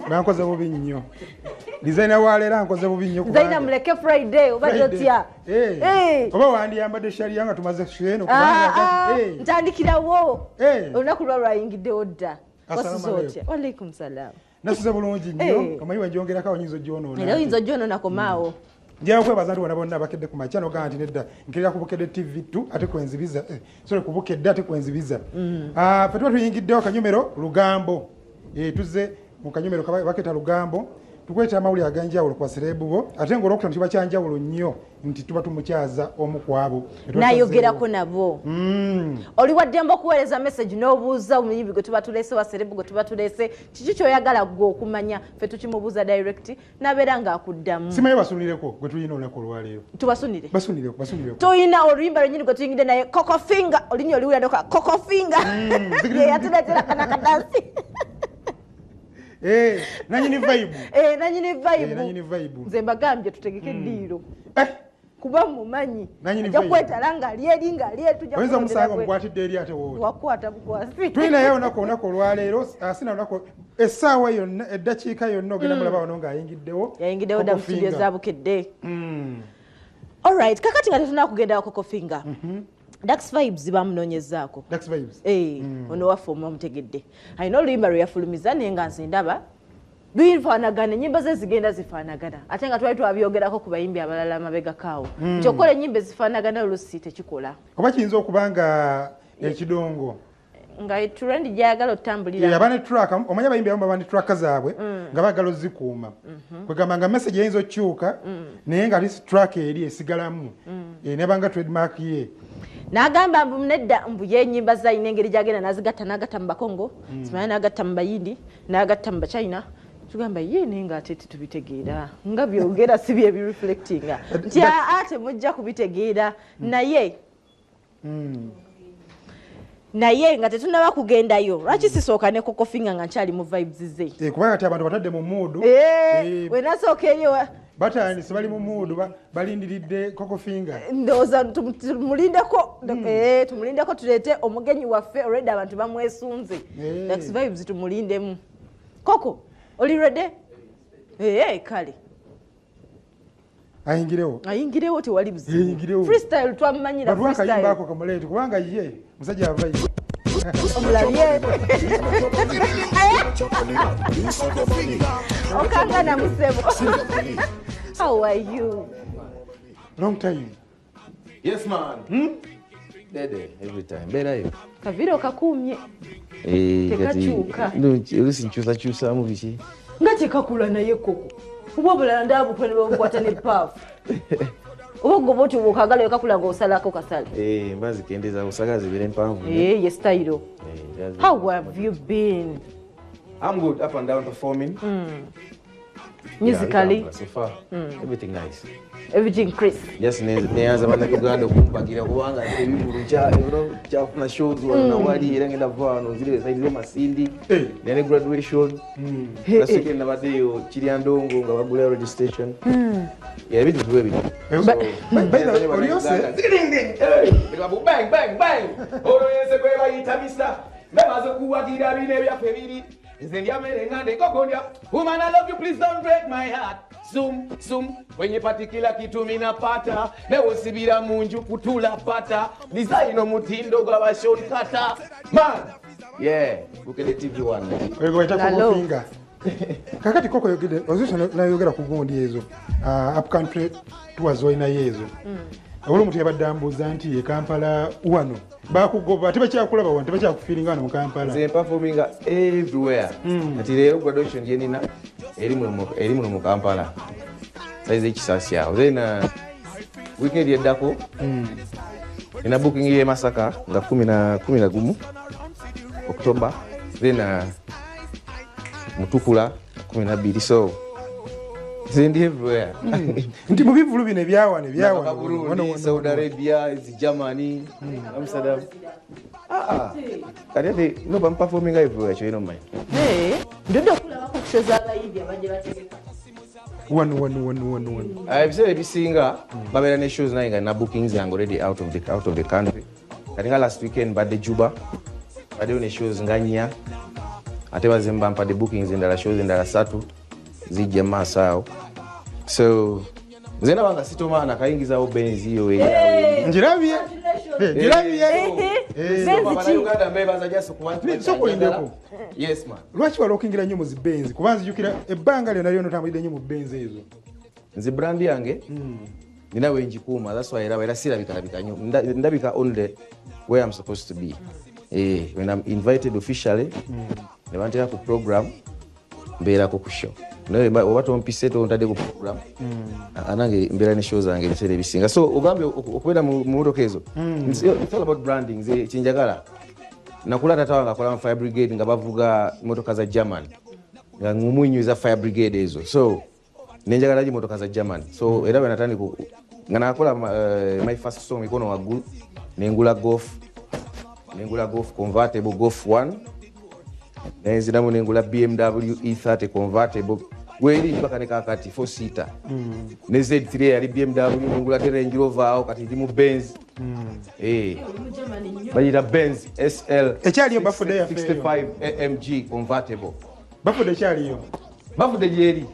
bankoze bubi nnyo designer walera ankoze bubi nnyo designer muleke Friday obajotya oba wandiyambadde sharia nga tumaze sheno kubanga ntandikirawo olunaku lwayingiddewo dda wasizotya walaikum salam nasuze bulungi nnyo omanyi wenjongerako oyinza ogyonoona era oyinza ogyonoona komaawo njawo kwebaza nti wona bonna abakedde ku makyano gaa nti nedda nkirira ku Bukedde TV2 ate kwenzibiza ku Bukedde ate kwenzibiza fe tuba tuyingiddewo kanyomero lugambo tuze mu kanyomero baketa lugambo tukweta amawulire ag'enjawulo kwa serebubo ate ng'olwokutano kiba kyanjawulo nnyo nti tuba tumukyaza omu ku abo nayogerako nabo oli waddemba okuweereza message n'obuuza omuyimbi gwe tuba tuleese wa serebu gwe tuba tuleese kiki kyoyagala gwe okumanya fe tukimubuuza direct nabeera ng'akuddamu simanyi basunireko gwe tulina olunaku olwaleero tubasunire basunireko tuyina oluyimba lwenyini gwe tuyingidde naye kokofinga olinya oliwulira kokofinga ye yatuleetera kanakadansi nanyini vibe nanyini vibe nze mbagambye tutegeke eddiiro kuba mumanyi ajja kwetala ng'alyeri oyinza omusanga omukwatidde eri ate wowe wakwata bukwasi tulinayo olunaku olwaleero asina olunaku essaawa yonna eddakiika yonna ogenda mulaba wano ng'ayingiddewo dda mu studio za Bukedde alright kakati nga tetunaa kugendawo kokofinga Dax Vibes bamunoonyezaako Dax Vibes ono waffe omutegedde alina oluyimba lwe yafulumiza naye nga nze ndaba bifaanagana ennyimba ze zigenda zifaanagana ate nga twali twabyogerako ku bayimbi abalala amabegakaawo nti okukola ennyimba ezifaanagana olusi tekikola oba kiyinza okuba nga ekidongo nga trend gyayagala otambulira abane track omanya abayimbi abamu babane track zaabwe nga baagala ozikuuma kwegamba nga message eyinza okyuka naye nga track eri esigalamu nebanga trademark ye n'agamba mbu nedda mbu yenyimba zayina engeri gyagenda n'azigatta n'agatta mu bakongo simanya n'agatta mu bayindi n'agatta mu bachina tugamba ye naye nga ate titubitegeera nga byogera si bye bireflectinga nti ate mujja kubitegeera naye nga tetunaba kugendayo lwaki sisooka ne kokofinga nga nkyali mu vibes ze kubanga ti abantu batadde mu muudu wenasooka eyo batandise bali mu muudu balindiridde kokofinga ndowooza tumulindeko tuleete omugenyi waffe olwedde abantu bamwesunze Dax Vibes tumulindemu koko oli ready kale ayingirewo tewali buzibu freestyle twamumanyira freestyle ako kamuleete kubanga ye musajja ava omulabye okangana musebo how are you long time yes man dede every time berayo kaviro kakumye tekakyuka olusi nkyusakyusaamu biki nga kyekakula naye koko kuba obulala ndabukwe ne bamukwata ne paafu oba goba oti bwokagala ekakula ng'osalako kasale mbazi kendeza osaga zibire mpanvu ye style how have you been I'm good up and down performing musically so far everything nice everything crisp yes neyanza bana kuganda okumpagira kubanga ebibulu kyafuna shows wana wali era ngenda vano zile side masindi nene graduation nasike nabadeyo Kiryandongo nga bagula registration ebintu bwe bino bang bang bang olo yense kwe bayita mister bemaze kuwagira bine byaffe biri nze ndyamere ngande kokondia woman I love you please don't break my heart sum kwenye patikila kitu minapata newosibira munju kutula pata design omutindo gw'abashortkata man Bukedde TV1 kokofinga kakati koko yogede ozisho nayogera ku gundi ezo up country tuwazoina yezo omuntu yabadde ambuuza nti Kampala wano bakugoba tebakyakulaba wano tebakyakufiiringa wano mu Kampala nze performing everywhere ati leero graduation yenina eri muno mu Kampala saize ekisasi awo then weekend yeddako ina booking ye Masaka nga 11 October then Mutukula 12 so Zendi everywhere. Nti mu bivulu bino ebyawane wano Saudi Arabia, Germany, Amsterdam. Kati no bam performing everywhere you know man. Ndodo kulaba ku shows abayidi abaje bategeka. One. I've said ebisinga babera ne shows na bookings are already out of the country. Kati last weekend but the Juba. Bade ne shows nganya. ate bazimba mpadde bookings endala shows endala 3 zijja maaso awo. So nze nabanga sitomaana kayingizawo benzi iyo njirabye Uganda mbebaza just sokulindeko. Yes man. Lwaki walookingira nnyo mu zibenzi kuba nzijukira ebbanga lyonna lyonna otambulidde nnyo mu benzi ezo. Nze brand yange nina wenjikuuma, that's why era sirabika nnyo, ndabika only where I'm supposed to be. When I'm invited officially ne bantera ku program mbeerako ku show. Naye oba tompiseeto ontadde ku program anange mbeera ne show zange ebiseera ebisinga. So ogambye okubeera mu motoka ezo, it's all about branding. Nze kinjagala nakula tata wange akola mu fire brigade nga bavuga motoka za German nga ngumunyuza fire brigade ezo. So nenjagala ji motoka za German. So era bwe nga nakola my first song mikono waggulu nengula golf convertible golf 1 nenziramu nengula BMW E30 convertible weri mpaka ne kakati 4 seater ne Z3 yali BMW nengula Range Rover awo kati ndi mu Benz bayita Benz SL ekyaliyo bafude ya 65 AMG convertible bafude ekyaliyo bafude jeri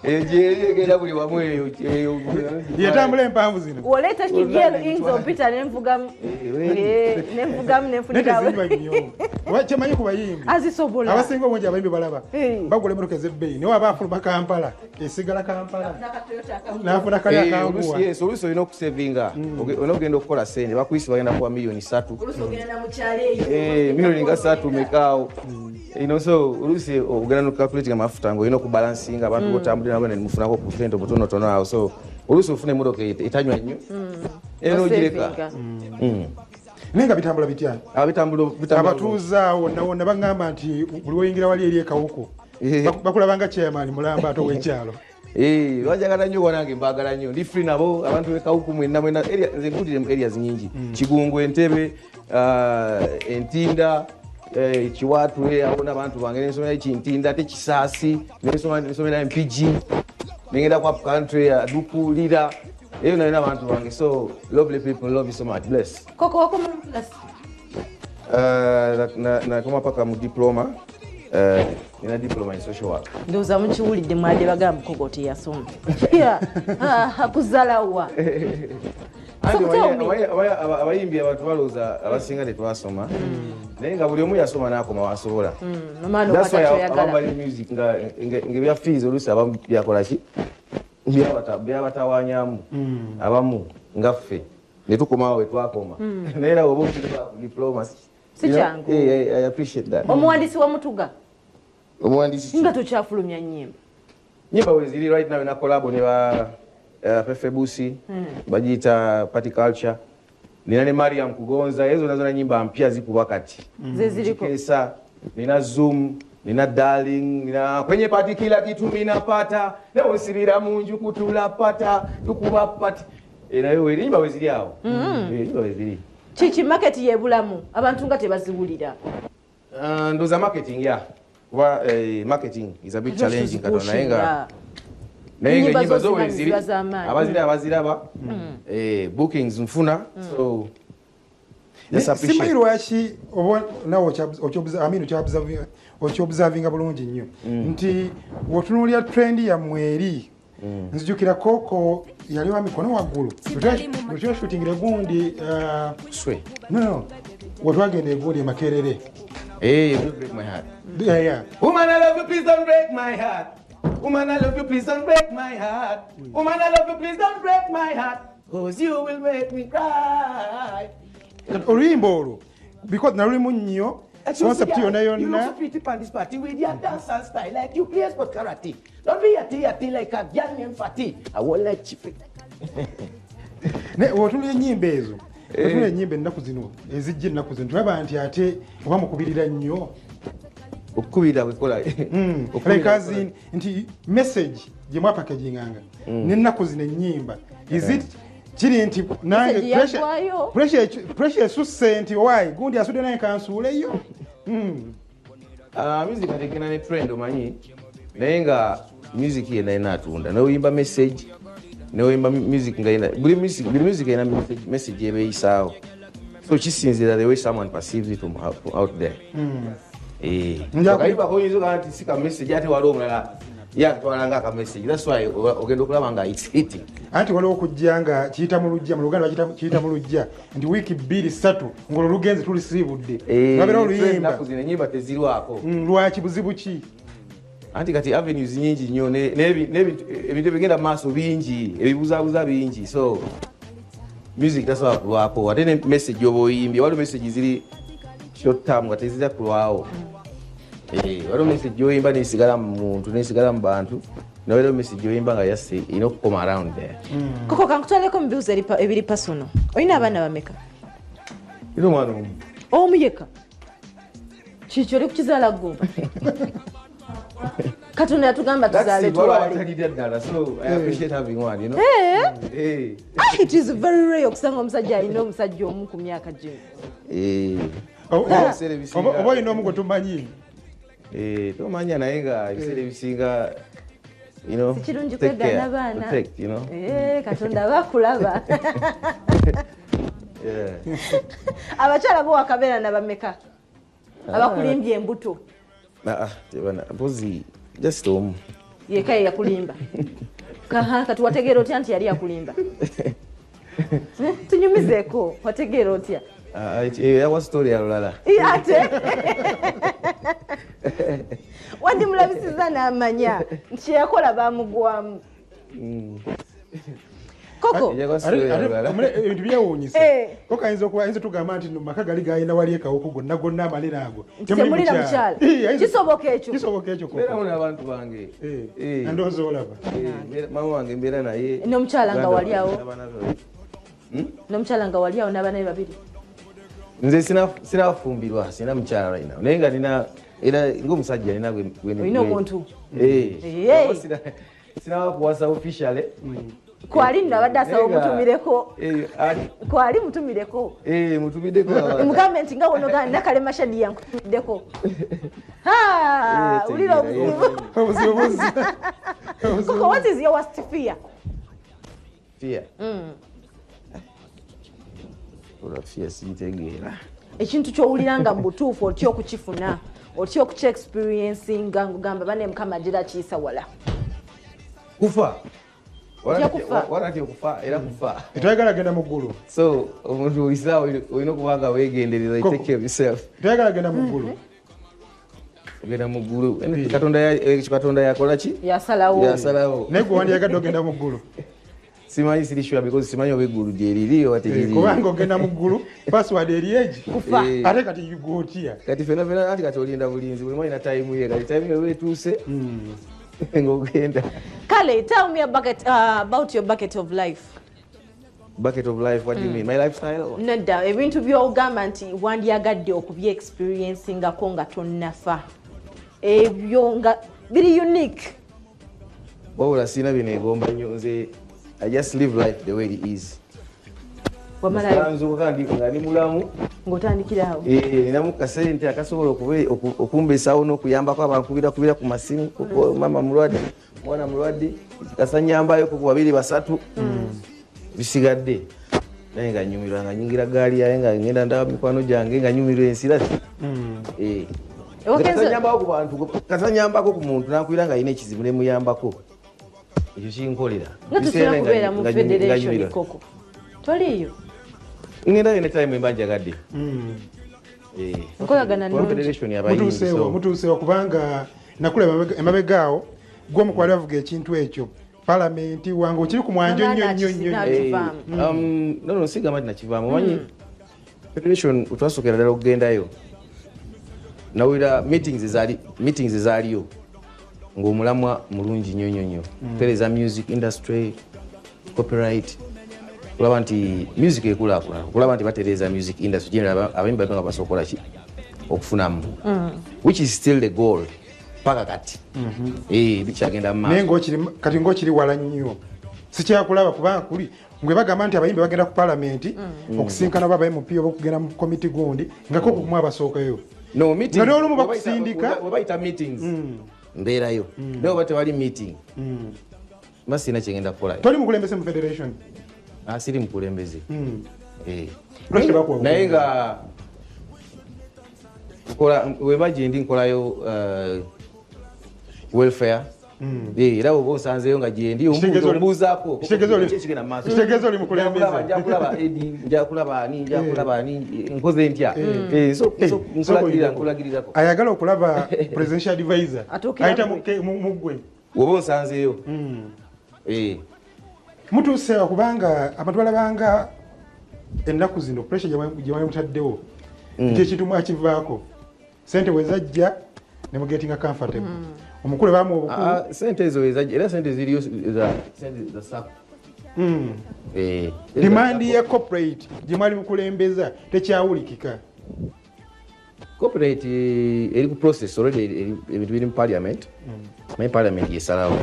ejeri egenda buli wamu eyo yatambula empanvu zino oleta kijelo inzo mpita nemvugamu nefunika kyemanyi ku bayimbi azisobola abasinga obungi abayimbi balaba bagula emmotoka ez'ebbeeyi naye aba afuluma Kampala esigala Kampala n'afuna kali akanguwa. Oluusi olina okusevinga olina okugenda okukola sente bakuyisi bagenda kuwa miliyoni 3 miliyoni nga 3 mekaawo. So oluusi ogenda nokukalculatinga amafuta ng'olina okubalansinga abantu botambulira nabo nemufunako ku sente obutonotono awo. So oluusi ofuna emmotoka etanywa nnyo era n'ogireka. Naye nga bitambula bitya? Abatuuza wonna wonna bagamba nti buli woyingira wali eri ekawuku bakulabanga chairman mulamba ate ow'ekyalo. Bajagala nnyo wanange mbaagala nnyo ndi free nabo abantu b'ekawuku mwena nze nkutire mu areas nyingi Kigungu, Entebbe, Entinda, Kiwatu awo n'abantu bange nensomera Kintinda ate Kisaasi nensomera Mpigi nengenda ku up country Dukulira eyo nayo n'abantu bange. So lovely people, love you so much, bless. Koko wakoma plus nakoma paka mu diploma nina diploma in social work. ndoza mukiwulidde mwadde bagamba Koko teyasoma hakuzalawa. Abayimbi abantu balooza abasinga tetwasoma naye nga buli omu yasoma n'akoma wasobola. Abambali music nga ebya fees oluusi abamu byakolaki byabatawanyamu abamu ngaffe ne tukomawo we twakoma naye era oba diploma si kyangu. I appreciate that. Omuwandiisi wa Mutuga omuwandiisi nga tokyafulumya nyimba weziri right now na collab ne ba Pefe Busi bagiyita Party Culture. Nina ne Mariam Kugonza ezo nazo na nyimba mpya zikuba kati zeziriko Kesa, nina Zoom, nina Darling, nina kwenye party kila kitu minapata na usibira munju kutula pata tukuba pati nayo nyimba weziri awo nyimba weziri kiki market yebulamu abantu nga tebaziwulira. Ndoza marketing ya kuba marketing is a bit challenging kata nayenga nyimba zo weziri abaziraba bookings nfuna. So simanyi lwaki oba nawe okyobuzavinga bulungi nnyo nti wotunuulira trend yammwe eri nzijukira Koko yali wa mikono waggulu lwetwashutingira gundi wetwagenda egundi e Makerere. Break my heart. Woman I love you, please don't break my heart. Woman I love you, please don't break my heart. Woman I love you, please don't break my heart, cause you will make me cry. Oluyimba olwo because nalulimu nnyo concept yonna You look so pretty on this party with your dance and style like you play sport karate. Don't be yati like a girl named Fatty. I won't let you fit. Wotunula ennyimba ezo wotunula ennyimba ennaku zino ezijja ennaku zino tulaba nti ate oba mukubirira nnyo okukubira bwekola nti message gye mwapakaginganga n'ennaku zino ennyimba kiri nti nange pressure esusse nti owaayi gundi asudde naye kansuuleyo. Music atekena ne trend omanyi naye nga music yena inatunda noyimba message noyimba music nga ina buli music ina message ebe isaawo So kisinzira the way someone perceives it from out there. Nja Kaiba ko yizo kanti sika message ate wali omulala yatwalanga ka message. That's why ogenda okulaba nga it's hitting. anti waliwo okujjanga kiyita mu lujja mu Luganda kiyita mu lujja nti wiiki 2-3 ng'olwo lugenzi tulisiibudde babeera oluyimba naku zino ennyimba tezirwako lwaki buzibu ki anti kati avenues nyingi nnyo ebintu ebigenda mu maaso bingi ebibuzaabuza bingi so music tasobola kulwako ate ne message oba oyimbye waliwo message ziri short term nga tezira kulwawo waliwo message oyimba nesigala mu muntu nesigala mu bantu nawaliwo message oyimba nga yase ina okukoma around there. Koko kankutwaleko mu bibuuzo ebiri personal. Olina abaana bameka? Ino mwana omu yekka kiki oli kukizaala gumba Katonda yatugamba tuzaale twali. So I appreciate having one, you know. Hey. It is very rare okusanga omusajja alina omusajja omu ku myaka gino. oba olina omu gwe tumanyi tomanya naye nga ebiseera ebisinga kirungi kwegaana baana Katonda bakulaba. Abakyala bo wakabeera na bameka abakulimbye embuto mpozi just omu yeka yakulimba kati wategeera otya nti yali yakulimba tunyumizeeko wategeera otya yawa story yalulala ate wadi mulabisiza n'amanya nti kyeyakola bamugwamu Koko ebintu byewuunyisa Koko ayinza tugamba nti mumaka gali gayina wali ekawuku gonna amalira ago temulira mukyala kisoboka ekyo beeramu n'abantu bange andowooza olaba mama wange mbeera naye n'omukyala nga wali awo n'abaana be babiri nze sinafumbirwa sina mukyala right now naye nga nina era ng'omusajja nina olina omuntu sinawakuwasa officially kwali nabadde asaba mutumireko kwali mutumireko mugambe nti nga wonoga nakalema shadi yankutumiddeko ulira obuzibu Koko, what is your worst fear? Fear? Fear siyitegeera ekintu kyowulira nga mubutuufu otya okukifuna otya okukyexperiencinga ngugamba bane Mukama gira kiyisa wala kufa Waratya kufa era kufa twagala genda mu ggulu so omuntu olisaawo olina okuba nga weegendereza take care of yourself twagala genda mu ggulu genda mu ggulu Katonda yakola ki yasalawo naye gwe wandyagadde ogenda mu ggulu simanyi sirishwa because simanyi oba eggulu gyeririyo wateriri kubanga ogenda mu ggulu password eri egi kufa ate kati yugotya kati fena anti kati olinda bulinzi buli mwalina time ye kati time yewe etuuse ng'ogenda. Kale, tell me about your bucket of life. Bucket of life, what do you mean? My lifestyle? Nedda, ebintu by'ogamba nti wandyagadde okubyexperiencingako nga tonnafa. Ebyo nga biri unique. Wabula sina bineegomba nnyo nze I just live life the way it is. Nzuuka nga ndi mulamu ng'otandikirawo ninamu kasente akasobola okumbeesawo n'okuyambako abankubira ku masimu mama mulwadde mwana mulwadde kasanyambayo ku 2-3 bisigadde naye nga nyumirwa nga nyingira gaali yaye nga ngenda ndaba mikwano gyange nga nyumirwa ensira kasanyambako ku bantu kasanyambako ku muntu nakwira nga alina ekizibu nemuyambako ekyo kinkolera nga tusina kubeera mu federation Koko toliyo ngenda ine time mbanjagadde nkolagana mutuuseewo kubanga nakula emabegaawo gw'omukwali bavuga ekintu ekyo palamenti wange okiri ku mwanjo nnyo sigamba nti nakivaamu omanyi federation twasokera ddala okugendayo nawulira meetings ezaaliyo ng'omulamwa mulungi nnyo tereza music industry copyright kulaba nti music ekulaakulana kulaba nti batereza music industry general abayimbi bato nga basokola ki okufunamu which is still the goal paka kati bikyagenda mu naye kati ng'okiri wala nnyo sikyakulaba kubanga kuli ngwe bagamba nti abayimbi bagenda ku palamenti okusinkana baba MP oba okugenda mu komiti gundi nga koko kumwe abasookayo nga n'olumu bakusindika webayita meetings mbeerayo naye oba tewali meeting masina kyengenda kukola toli mukulembeze mu federation siri mukulembeze Pressure bakuwa naye nga weba gye ndi nkolayo welfare era oba osanzeyo nga gye ndi ombuuzaako kigenda maaso kitegeeza oli mukulembeze njakulaba edi njakulaba ani nkoze ntya nkulagirirako ayagala okulaba presidential advisor ayita muggwe woba onsanzeeyo mutuuseewa kubanga abantu balabanga ennaku zino pressure gye mwamutaddewo nti ekintu mwakivaako sente wezajja ne mugetinga comfortable omukulu bamu obukulu sente ezo wezajja era sente ziriyo sente za sako demand ya corporate gye mwali mukulembeza tekyawulikika corporate eri ku process already ebintu biri mu parliament my parliament yesalawo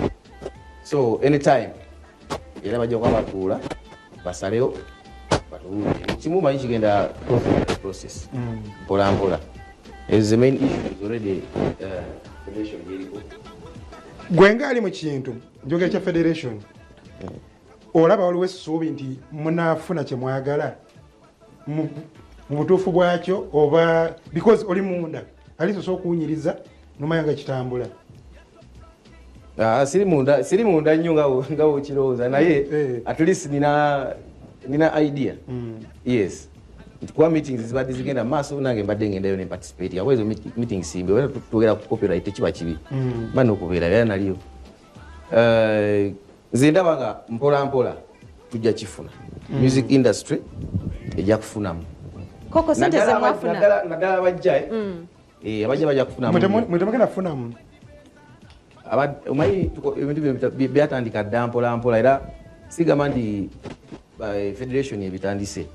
so anytime era bajja kuba batuula basalewo batuule kimu manyi kigenda process mpola mpola is the main issue is already federation yeriko gwenga ali mu kintu njogera kya federation olaba waliwo essuubi nti munaafuna kye mwagala mu butuufu bwakyo oba because oli munda ali soso okuwunyiriza nomayanga kitambula siri munda nnyo nga wokirowooza naye at least nina idea yes nti kuba meetings zibadde zigenda maaso nange mbadde ngendayo ne participate awezo meeting simbi wera tutugera ku copyright tekiba kibi bano okubeera era naliyo nze ndaba nga mpola mpola tujja kifuna music industry ejja kufunamu koko sente ze mwafuna naddala bajja abajja bajja kufunamu mwetemagenda kufunamu omanyi ebintu byatandika dda mpola mpola era sigamba nti federation ebitandise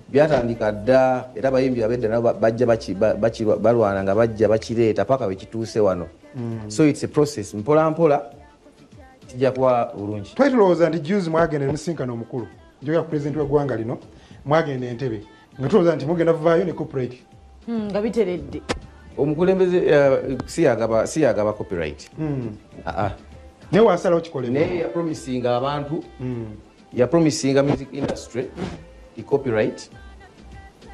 byatandika dda era bayimbi abedda nabo bajja balwana nga bajja bakireeta paka wekituuse wano so it's a process mpola mpola kijja kuba bulungi twali tulowooza nti juzi mwagenda emusinkano omukulu njogera ku pulezidenti w'eggwanga lino mwagenda Entebbe nga tulowooza nti mugenda vaayo ne corporate nga biteredde omukulembeze siyagaba copyright naye wasalawo kikolebwa naye yapromisinga abantu yapromisinga music industry copyright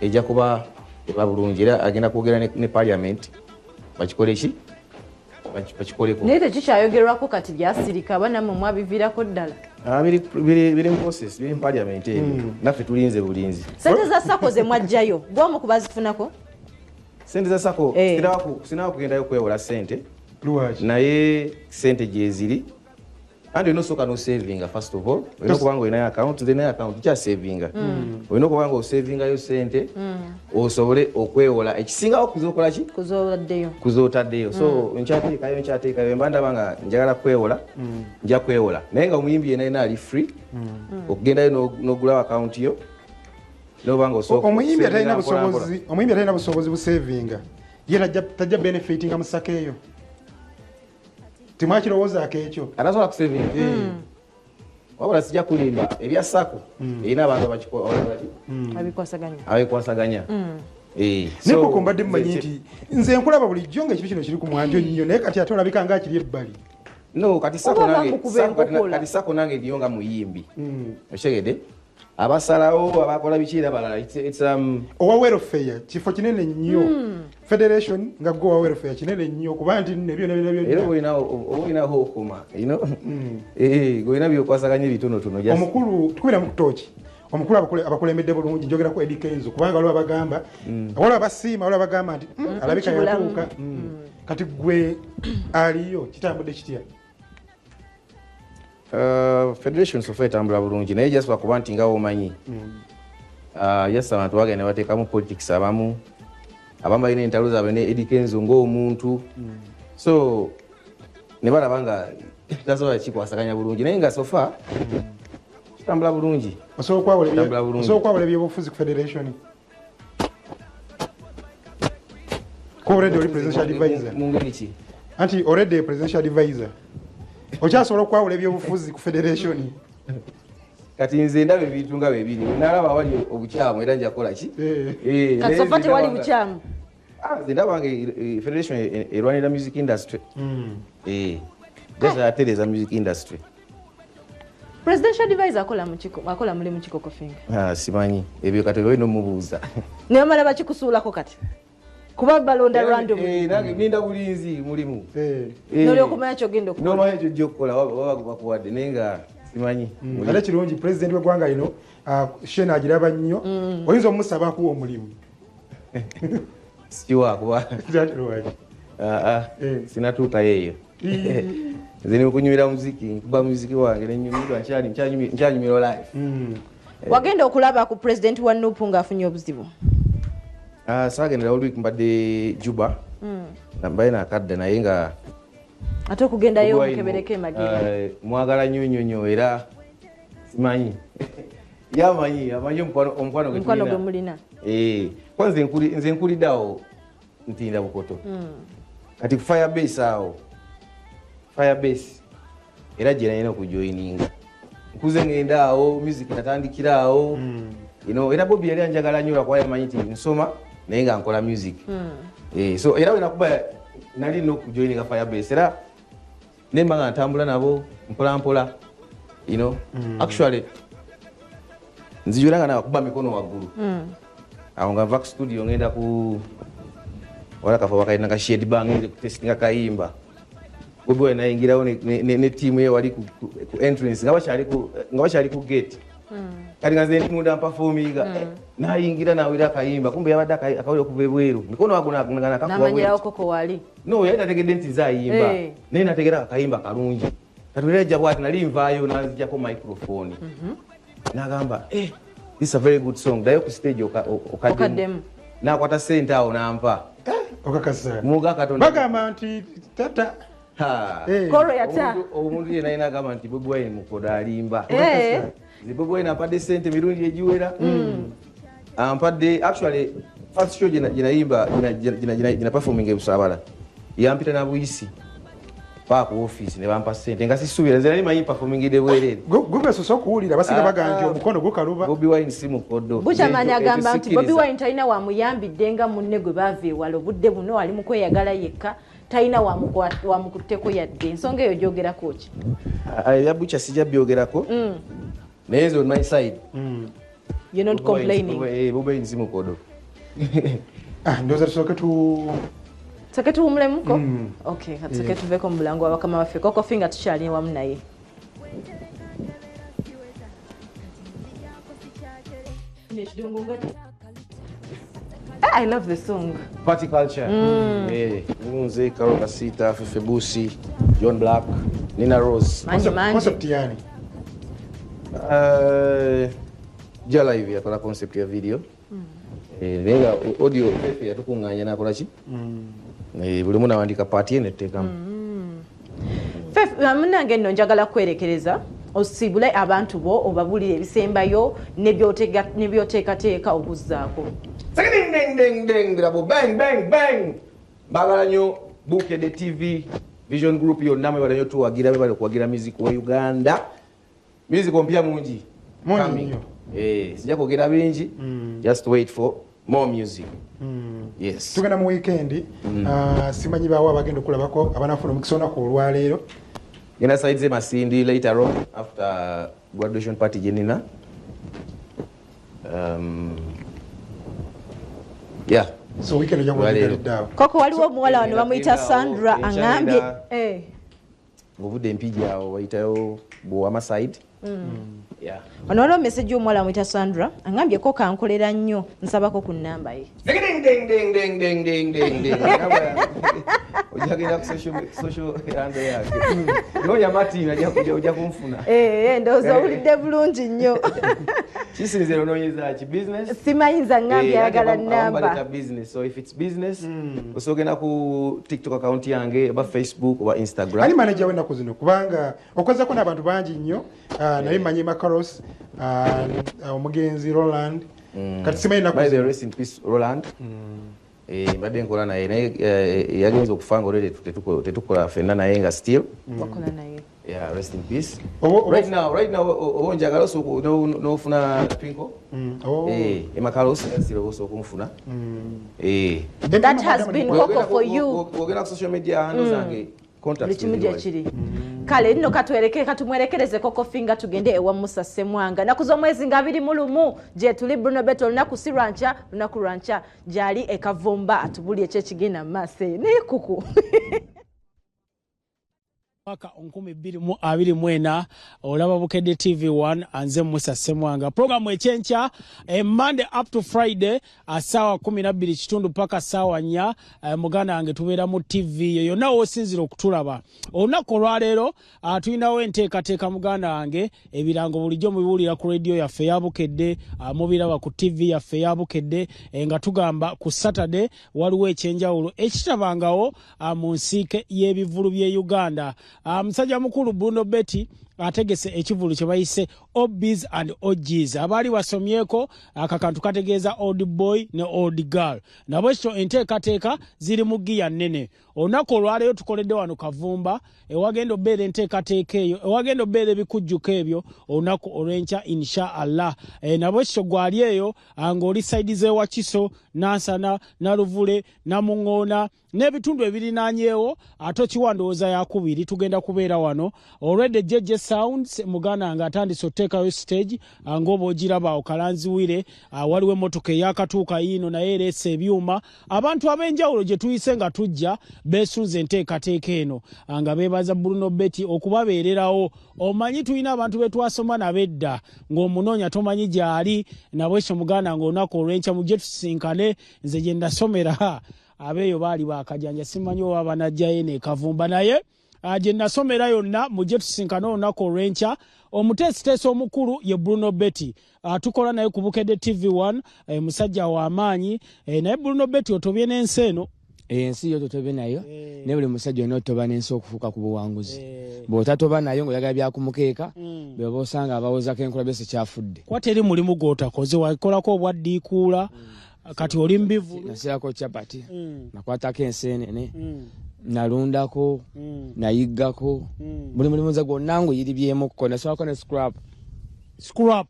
ejja kuba eba bulungi era agenda kwogera ne parliament bakikole ki bakikoleko naye tekikyayogerwako kati byasirika banamwe mwabiviirako ddala biri mu process biri mu parliament naffe tulinze bulinzi sente za sako ze mwajjayo gwomu kubazifunako sente za sako sinawa kugendayo kwewola sente lwaki naye sente gyeziri andi olina osooka nosavinga first of all olina okubanga olinayo account nze nayo account kyasavinga olina okubanga osavingayo sente osobole okwewola ekisingawo kuzokola ki kuzootaddeyo so nkyateekayo mba ndaba nga njagala kwewola nja kwewola naye nga omuyimbi yena yena ali free okugendayo n'ogulawo account yo nobanga osooka omuyimbi atalina busobozi busavinga yena tajja benefitinga musaka eyo timwakirowoozaako ekyo atasobola kusavinga wabula sijja kulimba ebya sako erina abantu abekwasaganya naye koko mbadde mumanyi nti nze nkulaba bulijjo nga ekibi kino kiri ku mwanjo nnyo naye kati ate olabika nga akiri ebbali no kati sako nange ndiyo nga muyimbi okitegedde abasalawo abakola bikiira balala owa welfare kifo kinene nnyo federation nga gwe owa welfare kinene nnyo kuba nti era olinaho okuma golina byokwasaganya ebitonotono omukulu tukubira mu kutooki omukulu abakulembedde bulungi njogerako Eddie Kenzo kubanga waliwo abagamba waliwo abasiima waliwo abagamba nti alabika yatuuka kati gwe aliyo kitambudde kitya federation sofa etambula bulungi naye jasaba kuba nti nga womanyi yasa abantu bagenda ne bateekamu politics abamu balina entalo zaabwe ne Eddie Kenzo ng'omuntu so ne balaba nga tasobola kikwasaganya bulungi naye nga sofa kitambula bulungi osobola okwawula ebyobufuzi ku federation ko already oli presidential advisor mu ngeri ki anti already presidential advisor okyasobola okwawula ebyobufuzi ku federation kati nze ndaba ebintu nga bebiri nalaba wali obukyamu era njakola ki kati sofa tewali bukyamu nze ndaba nga federation erwanira music industry jaza yatereza music industry Presidential advisor akola mulimu ki Coco Finger? Simanyi ebyo kati olina omubuuza. Naye mala bakikusuulako kati kuba balonda random. Nange ninda bulinzi mulimu. N'olyokumanya kyogenda okukola. N'omanya ekyo ojja okukola waba bakuwadde naye nga simanyi. Ate kirungi president w'eggwanga lino Shane agiraba nnyo oyinza omusaba akuwa omulimu. Sikiwa kuba sinatuukayo eyo. Nze nikunyumira muziki nkuba muziki wange nenyumirwa nkyanyumira live. Wagenda okulaba ku president wa Nuupu ng'afunye obuzibu? Saagendera olwiki mbadde Juba nambaye nakadde naye nga ate okugendayo omukebereko emagere mwagala nnyo era simanyi amanyi omukwano gwe mulina. Kwanza nze nkuliddeawo ntinda Bukoto kati Firebase awo Firebase era gye nalina okujoyininga nkuze ngenda awo music natandikira awo era Bobby yali anjagala nnyo lwakuba yamanyi nti nsoma naye nga nkola music so era wenakuba nali nina okujoyininga Firebase era nemba nga ntambula nabo mpolampola actually nzijura nga nakuba mikono waggulu awo nga nva ku studio ngenda ku wala kafa wakaina ka shade bang ngende kutestinga kayimba Bobby Wine nayingirawo ne team ye wali ku entrance nga bashali ku gate kali nga nze ndi munda performinga nayingira nawira kayimba kumbe yabadde akawuli okuva ebweru mikono waguna nakakuba namanyirawo Koko wali no yali tategedde nti zayimba naye nategera akayimba kalungi katuleja bwati nali nvaayo nanzijako microphone nagamba this is a very good song dayo ku stage okaddemu nakwata sente awo nampa okakasa muga katonda bagamba nti tata koro yata omuntu yena ina agamba nti Bobby Wine mukoda alimba Bobby Wine ampadde sente mirundi egiwera ampadde actually first show ginayimba gina performing ebusabala yampita na buyisi pa ku office ne bampa sente nga sisuubira nze nali manyi performing de bwerere gwe soso kuwulira basiga bagamba nti omukono gukaluba Bobby Wine si mukodo bukyamanya agamba nti Bobby Wine talina wamuyambidde nga munne gwe baava ewala obudde buno ali mu kweyagala yekka talina wamukutteko yadde ensonga eyo gyogerako ki yabucha sijja byogerako naye nze on my side you're not complaining Bobby Wine si mukodo ndoza tusoke tuwumulemuko okay katusoke tuveko mu bulango abakama baffe Coco Finger tukyali wamu naye I love the song. Party culture. Nze Carol Kasita, Fefe Busi, John Black, Nina Rose. Concept yani. Jala hivi yakola concept ya video. Nenga audio Fefe yatukunganya nakola ki? Buli muntu awandika party ene tekamu. Fefe munange nno njagala kwerekereza osibule abantu bo obabulire ebisembayo nebyoteekateeka okuzzaako. Ding ding ding ding bravo bang bang bang bagala nyo Bukedde TV Vision Group yonna mwe balanyo tuwagira bale kuwagira music wa Uganda music ompya mungi nnyo sijja kwogera bingi just wait for more music yes tugenda mu weekend simanyi bawa bagenda okulabako abanafuna omukisa onako olwaleero genda side Masindi later on after graduation party jenina yeah so weekend yagwa Koko waliwo omuwala wano bamuyita Sandra angambye ngobudde empiji awo bayitayo Buwama side yeah ono waliwo message y'omuwala bamuyita Sandra angambye Koko ankolera nnyo nsabako ku nnamba ye ding ding ding ding ding ding ding ding ojagenda ku social handle yake nonya Martin ajja kumfuna ndowooza owulidde bulungi nnyo kisinzira onoonyeza ki business simayinza ngambye ayagala nnamba business so if it's business osogenda ku TikTok account yange oba Facebook oba Instagram ali manager w'ennaku zino kubanga okozeko n'abantu bangi nnyo naye manyi Macaros omugenzi Roland kati simanyi ennaku by the rest in peace Roland mbadde nkola naye naye yagenza okufa nga olwedde tetukola ffenna naye nga still wakola naye yeah rest in peace right now obonjagala osooka n'ofuna Twinkle Macaros still osooka okumufuna that has been Koko for you ogenda ku social media handle zange buli kimu gye kiri kale nno katumwerekereze koko finga tugende ewa Musa Ssemwanga naku z'omwezi nga 21 gye tuli Bruno Beto lunaku si lwanca lunaku lwanca gyali ekavumba atubuli ekyekigenda mu maaso n'ekuku mwaka 2024 olaba Bukedde TV1 anze Musa Ssemwanga programu ekyenkya Monday up to Friday sawa 12 kitundu paka sawa 4 muganda wange tubeera mu TV yonna osinzira okutulaba olunaku olwaleero tulinawo enteekateeka muganda wange ebirango bulijjo mubiwulira ku radio yaffe ya Bukedde mubiraba ku TV yaffe ya Bukedde nga tugamba ku Saturday waliwo ekyenjawulo ekitabangawo mu nsiike y'ebivulu by'e Uganda. Musajja mukulu Bruno Betty ategese ekivulu kye bayise OBs and OGs abali wasomyeko akakantu kategeeza old boy ne old girl nabo ekyo enteekateeka ziri mu giya nnene olunaku olwaleero tukoledde wano Kavumba ewagenda obeera enteekateeka eyo ewagenda obeera ebikujjuko ebyo olunaku olw'enkya inshallah nabo ekyo gwali eyo ng'oli saidi z'ewakiso Nansana Naluvule Namuŋŋoona n'ebitundu ebirinaanyeewo ate kiwandowooza yakubiri tugenda kubeera wano already jeje sounds muganda nga atandise oteekayo stage ng'oba ogiraba okalanziwire waliwo emmotoka eyakatuuka yiino naye ereese ebyuma abantu ab'enjawulo gye tuyise nga tujja beesunze enteekateeka eno nga beebaza Bruno Betty okubabeererawo omanyi tulina abantu be twasoma nabedda ng'omunoonya tomanyi gyali nabo ekyo muganda ng'olunaku olw'enkya mujje tusinkane nze gye ndasomera abeeyo baali bakajanja simanyi oba banajjayo n'ekavumba naye gye nasomera yonna mujje tusinkane olunaku olw'enkya omuteesiteesi omukulu ye Bruno Betty tukola naye ku Bukedde TV1 musajja w'amaanyi naye Bruno Betty otobye n'ensi eno ensi yo totobe nayo ne buli musajja ono toba n'ensi okufuuka ku buwanguzi bw'otatoba nayo ng'oyagala byakumukeeka bw'oba osanga abawoozako enkola byose kyafudde kwate eri mulimu gw'otakoze wakolako obwaddiikuula kati oli mbivu nasirako capati nakwatako enseenene nalundako nayiggako buli mulimu nze gwonna nguyiribyemukko nasolako ne scrap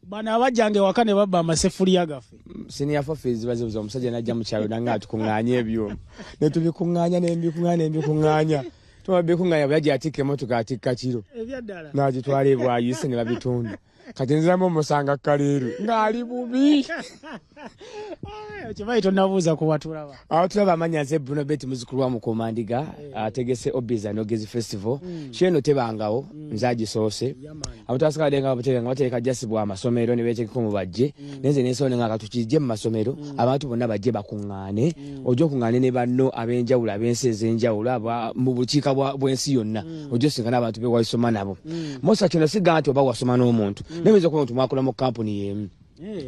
bana abajjange waka ne babba amaseffuliya gaffe senior fees bazibuza omusajja najja mu kyalo nange atukuŋŋaanya ebyuma ne tubikuŋŋaanya n'embikuŋŋaanya tubabikuŋŋaanya bwe yajja atikka emmotoka atikka kiro ebyaddala n'agitwala ebwayise ne babitunda kati nziramu omusanga kaleeru ng'ali bubi kibayi tonabuuza ku batulaba awo tulaba amanya nze Bruno Betty muzzukulu wa Mukomandiga ategese Obbies and Ogezi Festival kyeno tebangawo nze agisoose abantu basikadde nga bateeka jasibwa amasomero ne beetekeko mu bajje nenze n'ensonga nga katukijje mu masomero abantu bonna bajje bakuŋŋaane ojja okuŋŋaane ne banno ab'enjawulo ab'ensi ez'enjawulo mu bukiika bw'ensi yonna ojja osinkana abantu be wasoma nabo mosa kino siga nti oba wasoma n'omuntu nemuyinza okuba nti mwakola mu kampuni y'emu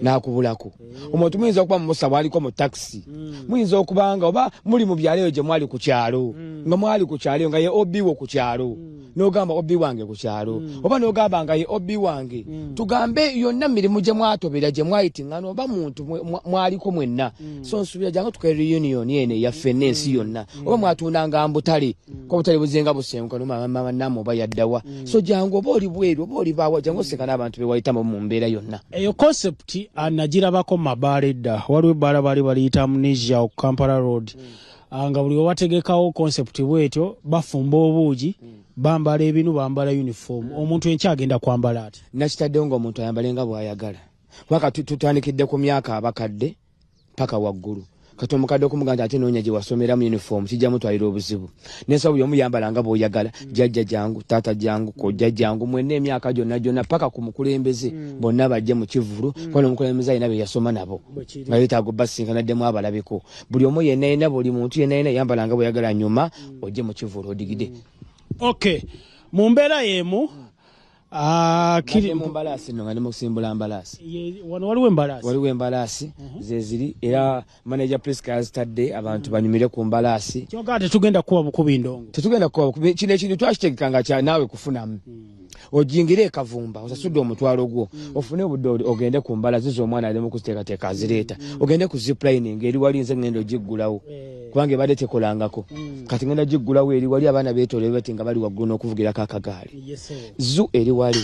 nakubulako omuntu muyinza okuba mumusa bwaliko mu taxi muyinza okubanga oba muli mu byalo eyo gye mwali ku kyalo nga mwali ku kyalo nga ye Obi wo ku kyalo n'ogamba Obi wange ku kyalo oba n'ogamba nga ye Obi wange tugambe yonna mirimu gye mwatobera gye mwayitingana oba muntu mwaliko mwenna so nsubira jangu tukaire reunion yene yaffe n'ensi yonna oba mwatundanga mbutale ko butale buzenga busenguka no mama namo oba yaddawa so jangu oba oli bweru oba oli bawa jangu sekana abantu be wayitamo mu mbeera yonna eyo concept anagirabako mabaale dda waliwo ebbaala baali baliyita Amnesia ku Kampala Road nga buli wategekawo concept bwetyo bafumba obuugi bambala ebinu bambala uniform omuntu enkyagenda kwambala ati nakitaddewo ng'omuntu ayambalenga bw'ayagala waka tutandikidde ku myaka abakadde paka waggulu kati omukadde okumugamba ate noonya gye wasomeramu uniform kijja mutwalira obuzibu n'ensobo byomu yambalanga bw'oyagala jjajja jangu taata jangu kojja jangu mwenna emyaka gyonna paka ku mukulembeze bonna bajje mu kivulu kubona omukulembeze alina be yasoma nabo nga yeetaaga basinkannaddemu abalabiko buli omu yenna buli muntu yenna yambalanga bw'oyagala nyuma ojje mu kivulu odigide okay mu mbeera y'emu kiri mu mbalasi no ngani mukusimbula mbalasi wano waliwo embalasi zeziri era manager Priska yazitadde abantu banyumire ku mbalasi kyoga tetugenda kuba bukubi ndongo tetugenda kuba kino ekintu twakitegekanga kya naawe kufunamu ojingire Kavumba osasudde omutwalo gwo ofune obudde ogende ku mbalasi z'omwana ali mu kuziteekateeka azireeta ogende ku ziplining eri wali nze ngendo giggulawo kubanga ebadde tekolangako kati ngenda giggulawo eri wali abaana beetolere bati nga bali waggulu n'okuvugirako akagaali zu eri wali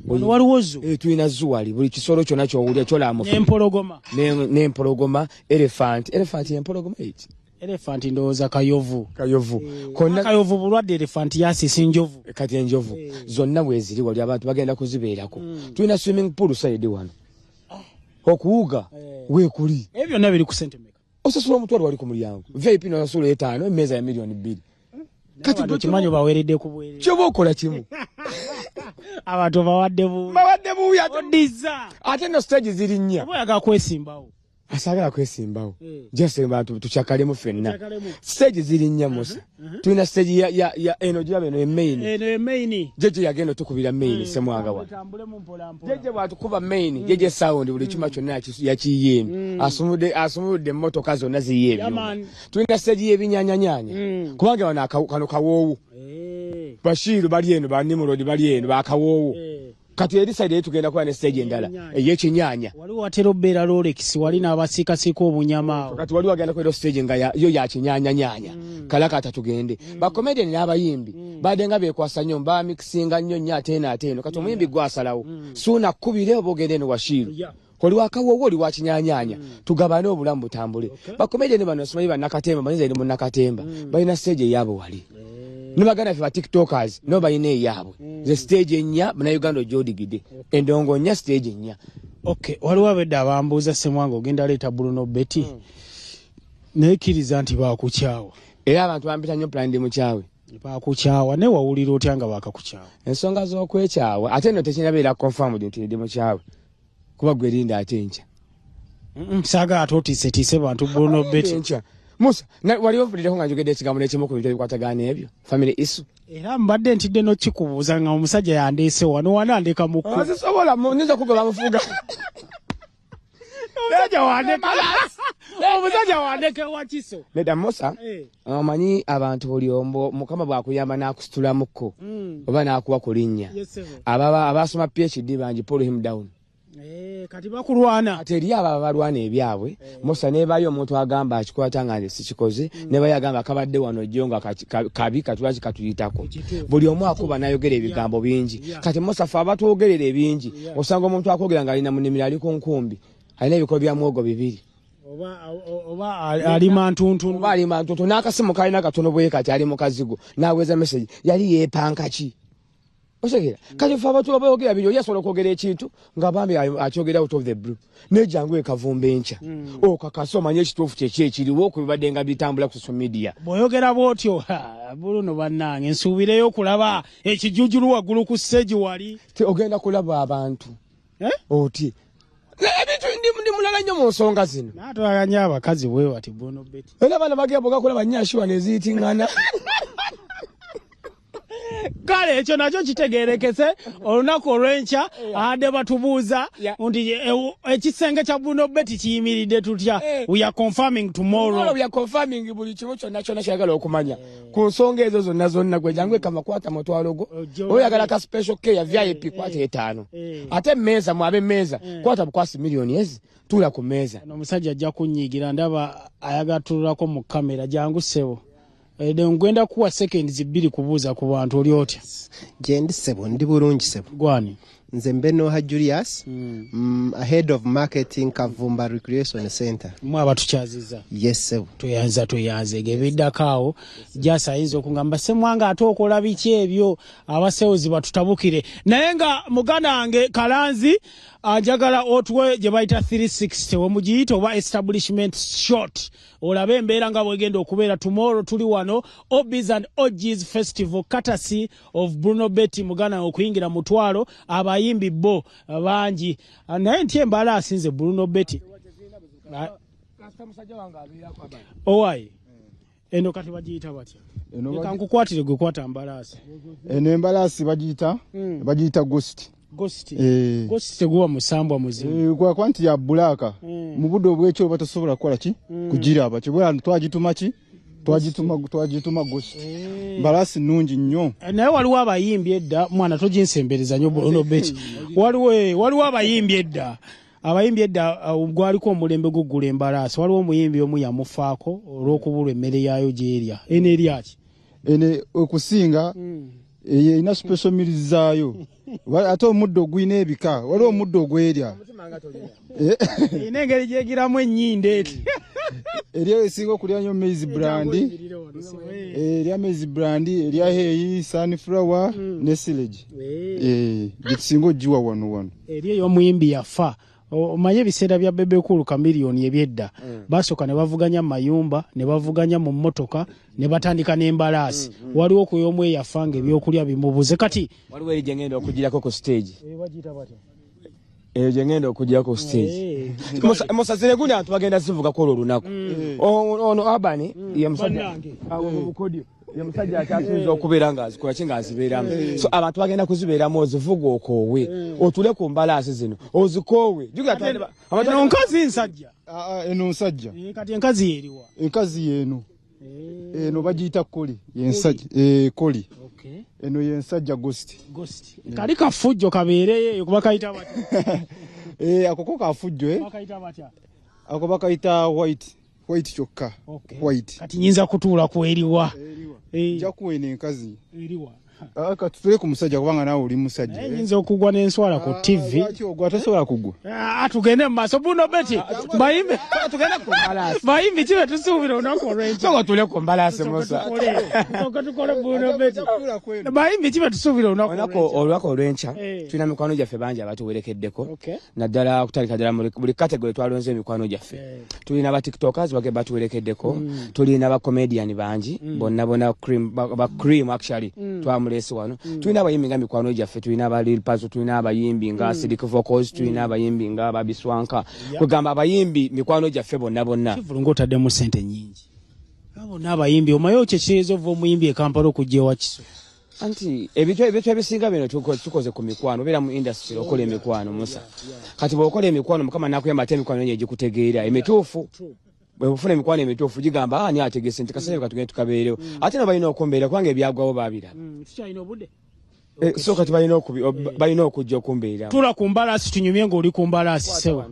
waliwo zu tulina zu wali buli kisolo kyonna kyowulya kyolaamu n'empologoma n'empologoma elephant empologoma eti elephant ndowooza kayovu konna kayovu bulwadde elephant yasisi njovu kati enjovu zonna bweziri wali abantu bagenda kuzibeerako tulina swimming pool side wano okuwuga weekuli ebyo byonna biri ku sente meka osasula omutwalo wali ku mulyango vip nosasula 5 emmeeza ya milioni 2 kati kimanyi baweeredde ku bwerere kyoba okola kimu abantu bawadde buubi odizza ate no stage ziri nnya oba oyagala kwesimbawo asagala kwesimbawo just abantu tuchakalemu fenna stage ziri nnya musa tulina stage ya eno girabe eno main jeje yagenda tukubira main semwanga wa jeje bwatukuba main jeje sound buli chuma kyonna yakiyemi asumude motoka zonna ziyebyo tulina stage yebinyanyanyanya kubanga wana kano kawowo Bashiru bali eno banimurodi bali eno bakawowo kati eri side tugenda kwa ne stage endala eyekinyanya wali watero bera Rolex wali n'abasika sika obunyama kati wali wagenda kwa stage nga yo ya kinyanya nyanya kalaka atatugende ba comedian n'abayimbi badenga bekwasa nyomba mixinga nnyo nya atena kati omuyimbi gwasalawo suna kubire obogere no Washiru wali wakawo wali wa kinyanyanya tugabane obulamu butambule ba comedian bano somayi ba nakatemba banze eri mu nakatemba balina stage yabo wali nibagana fa tiktokers no bayine yabwe the stage nya na Uganda jodigide endongo nya stage nya okay waliwo abedda abambuuza semwango ogenda leta Bruno Betty nekiriza nti bakukyawa era abantu bambita nnyo plan ndi mukyawe bakukyawa ne wawulira otya nga bakakukyawa ensonga z'okwekyawa ate no tekinabeera confirmed nti ndi mukyawe kuba gwe linda ate nkya saga atotiise bantu Bruno Betty Musa wali ofulireko nga njogedde ekigambo n'ekimu ku bintu ebikwatagana ebyo family issue era mbadde ntidde n'okikubuuza nga omusajja yandeese wano wanandeka mukku zisobola nniza kugoba mufuga omusajja wandeke wakiso nedda Musa omanyi abantu buli ombo Mukama bwakuyamba n'akusitulamukko oba n'akuwa ku linnya abasoma PhD bangi pull him down kati bakulwana ate eri abo abalwana ebyabwe Musa nebayo omuntu agamba akikwata nga sikikoze nebayo agamba kabadde wano jjo nga kabi katulaki katuyitako buli omu akuba nayogera ebigambo bingi kati Musa fa abatuogerera ebingi osanga omuntu akwogera nga alina munimira ali ku nkumbi alina ebikolo bya mwogo bibiri oba ali mantuntu n'akasimu kalina katono bwe kati ali mu kazigo n'aweza message yali yeepanka ki osegera kati fa abatu abayogera bino yasobola okwogera ekintu nga bambi akyogera out of the blue nejangu ekavumba enca okakasa omanye ekituufu kyekiriwo okubibadde nga bitambula ku social media bw'oyogera bw'otyo Bruno bannange nsuubireyo okulaba ekijujulu waggulu ku stage wali ogenda kulaba abantu oti ebintu ndi mulala nnyo mu nsonga zino natwaganya abakazi bwe bati Bruno Betty era abaana bagenda kulaba nnyanshiwa neziyitingana kale ekyo nakyo kitegeerekese olunaku olw'enkya adde batubuuza nti ekisenge kya Bruno Betty kiyimiridde tutya we are confirming tomorrow we are confirming buli kimu kyonna kyagala okumanya ku nsonga ezo zonna gwe jangu ekama kwata mutwalo go oyagala ka special care ya VIP kwata 5 ate mmeeza mwabe mmeeza kwata bukwasi milioni ezi tula ku mmeeza omusajja ajja kunyigira ndaba ayagatulako mu kamera jangu sebo ngwenda kuwa seconds 2 kubuuza ku bantu oli otya jendi sebo ndi bulungi sebo gwani nze Mbenoha Julius head of marketing Kavumba Recreation Center mwa abatukyaziza yes sebo tuyanze gebiddakaawo jasa ayinza okungamba semwanga ate okola biki ebyo abaseozi batutabukire naye nga muganda wange Kalanzi ajagala otwe gye bayita 360 wemugiyita oba establishment shot olabe embeera nga bwegenda okubeera tomorrow tuli wano Obbies and Orgies Festival courtesy of Bruno Betty muganda okuyingira mutwalo abayimbi bo bangi naye nti embala asinze Bruno Betty owai eno kati bagiyita batya eka nkukwatire gwe kwata mbalasi eno embalasi bagiyita ghost Ghost teguwa musambwa muzimu kwa kwanti ya bulaka mu budde obwekyo batasobola kukola ki kugiraba kibula twagituma ki twagituma ghost balasi nungi nnyo naye waliwo abayimbi edda mwana toginsembereza nnyo Bruno Betty waliwo abayimbi edda gwaliko omulembe gugula embalasi waliwo omuyimbi omu yamufaako olw'okubulwa emmere yaayo gyerya eno eryaki ene okusinga ina special meals zaayo ate omuddo gwina ebika waliwo omuddo ogwerya engeri gyegiramu ennyinde eti erya esinga okulya nnyo maize brand erya maize brand erya heyi sunflower ne silage gitusinga ogiwa wano eri ey'omuyimbi yafa omanye ebiseera bya Bebe Cool Chameleone ebyedda basooka ne bavuganya mayumba ne bavuganya mu mmotoka ne batandika n'embalaasi waliwo okuyomu eyafanga ebyokulya bimubuze kati waliwo eri gye ngenda okugirako ku stage eyo gye ngenda okugirako ku stage musazire gundi abantu bagenda zivugako olwo olunaku ono Abani ye musajja bukodyo ye musajja akyatuza okubeera ng'azikola ki ng'azibeeramu so abantu bagenda kuzibeeramu ozivuga okoowe otule ku mbalaasi zino ozikoowe eno nkazi nsajja eno nsajja kati enkazi yeeriwa enkazi yeeno eno bagiyita koli yensajja koli eno yensajja ghost kali kafujjo kabeereyo kuba kayita batya akoko kafujjo ako bakayita white kyokka white kati nyinza kutuula ku eriwa njakuwena enkazi eriwa katutule ku musajja kubanga naawe oli musajja nyinza okugwa n'enswala ku TV ogwa tasobola kugwa tugende mu maaso buno beti bayimbi tugende ku mbalaasi bayimbi kibe tusuubira olunaku olw'enkya soka tule ku mbalaasi musa tukole buno beti bayimbi kibe tusuubira olunaku olw'enkya tulina mikwano gyaffe bangi abatuwerekeddeko naddala okutandika ddala buli kategori twalonze emikwano gyaffe tulina ba tiktokers batuwerekeddeko tulina ba comedian bangi bonna ba cream actually mulesi wano tulina abayimbi nga mikwano gyaffe tulina aba Lil Pazo tulina abayimbi nga Acidic Vocals tulina abayimbi nga Babiswanka kugamba abayimbi mikwano gyaffe bonna kivulunga otaddemu sente nyingi abo n'abayimbi omayo kyekirezo ova omuyimbi e Kampala okujja ewa Kiso anti ebintu ebisinga bino tukoze ku mikwano obeera mu industry okola emikwano musa kati bw'okola emikwano mukama nakuyamba ate emikwano nye egikutegeera emituufu bwefuna emikwano emituufu gigamba ani ategese nti kasente katugende tukabeerewo ate no balina okumbeera kubanga ebyagwawo babiraba so kati balina okujja okumbeera tula ku mbalaasi tunyumye ng'oli ku mbalaasi sewa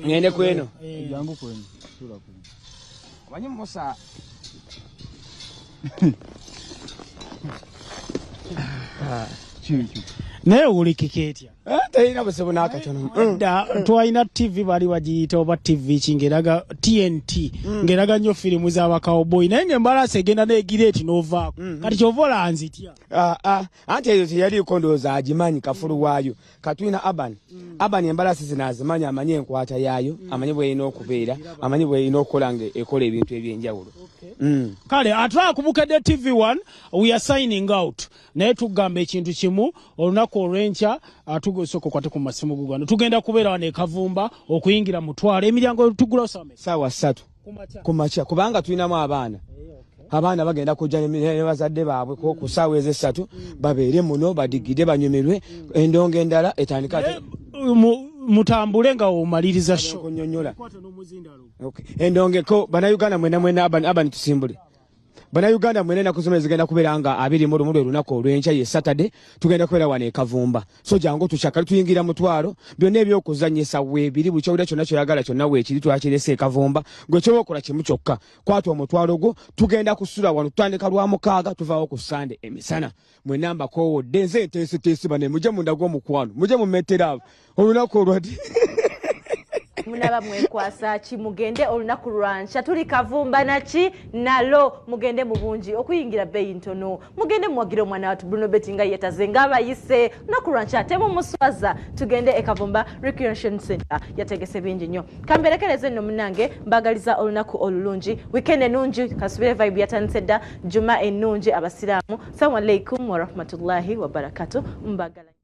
ngende kweno manyi musa naye wulikika etya talina buzibu n'akatono twalina TV baali bagiyita oba TV ki ngeraga TNT ngeraga nnyo firimu z'abakawboyi naye ng'embalaasi egenda n'egireeti n'ovaako kati kyova olanzitya anti ezo teyaliiko ndowooza agimanyi kafulu waayo katulina Abani embalaasi zino azimanyi amanyi enkwata yaayo amanyi bw'erina okubeera amanyi bw'erina okukola ng'ekola ebintu eby'enjawulo kale atwala ku Bukedde TV1 we are signing out naye tugamba ekintu kimu olunaku olw'enkya tugosoko kwate ku masimu gugano tugenda kubeera wano e Kavumba okuyingira mutwalo emiryango tugula osame saawa 3 kumakya kubanga tulinamu abaana bagenda kujja ne bazadde baabwe ku ssaawa ez'essatu babeere muno badigide banyumirwe endongo endala etandika mutambule nga omaliriza kunyonyola endongeko bannayuganda mwena Abani tusimbule bannayuganda mwena ennaku zino zigenda kubeera nga 21 olunaku olw'enkya ye Saturday tugenda kubeera wano e Kavumba so jangu tukyakali tuyingira mutwalo byonna ebyokuzanyisa weebiri buli kyowulira kyonna kyoyagala kyonna weekiri twakirese e Kavumba gwe kyoba okola kimu kyokka kwata omutwalo gwo tugenda kusula wano tutandika lwa 6 tuvaawo ku Sande emisana mwena mbakowodde nze enteeseteesi bane mujje munda gw'omukwano mujje mumetera abo olunaku olwadi munaba mwekwasa ki mugende olunaku lwankya tuli Kavumba naki nalo mugende mu bungi okuyingira bbeeyi ntono mugende muwagira omwana watu Bruno Betty nga yetaze ng'abayise olunaku lwankya ate mumuswaza tugende e Kavumba Recreation Center yategese bingi nnyo kamberekereze nno munange mbagaliza olunaku olulungi weekend ennungi kasubire vibe yatandise dda juma ennungi abasiraamu assalamu alaikum warahmatullahi wabarakatuh mbagala